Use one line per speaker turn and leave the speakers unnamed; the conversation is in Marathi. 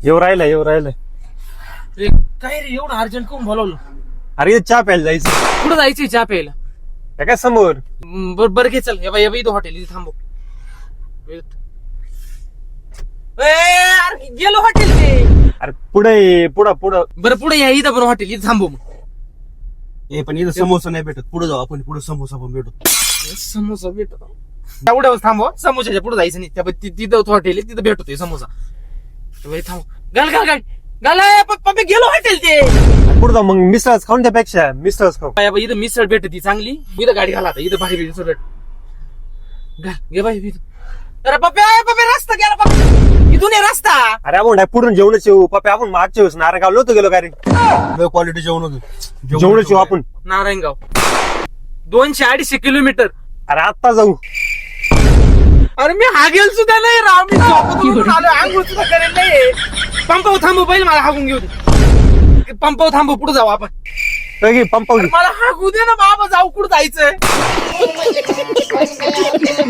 येऊ राहिलं
रे काय रे एवढं अर्जंट कोण बोलवलं?
अरे चहा प्यायला जायचं.
कुठं जायचंय चहा प्यायला?
काय समोर
बरं घे चल. या इथं हॉटेल इथे थांबव. अरे गेलो हॉटेल ते.
अरे पुढे पुढं
बरं पुढे या इथं बरं हॉटेल इथे थांबव. मग
पण इथं समोसा नाही भेटत. पुढे जाऊ आपण, पुढे समोसा पण भेटत.
समोसा भेटतो एवढ्या थांबव. समोसाच्या पुढे जायचं नाही. त्या तिथं हॉटेल आहे तिथं भेटतोय समोसा. थांब घाल पप्पा गेलो हॉटेल ते.
पुढे जाऊ मग मिसळच खाऊन त्यापेक्षा मिसळच खाऊ.
इथं मिसळ भेटती चांगली. इथं गाडी घाला आता. इथं भारी मिसळ भेट. घे बाई इथं. अरे पप्पा रस्ता गेला पप्पा. इथून आहे रस्ता.
अरे आपण पुढून जेवणच येऊ पप्पा. आपण मागच्या वेळेस नारायणगाव नव्हतो गेलो का रे.
क्वालिटी जेवण होतं.
जेवणच येऊ आपण.
नारायणगाव 200-250 किलोमीटर.
अरे आत्ता जाऊ.
अरे मी हागेल सुद्धा नाही राव. मी झोपेतून आलो. आंघोळ सुद्धा करेल नाही. पंपावर थांबव पहिले मला हागून घेऊ दे. पंपावर थांबव पुढे जाऊ आपण.
पंपावली
मला हागू दे ना बाबा. जाऊ कुठं जायचंय.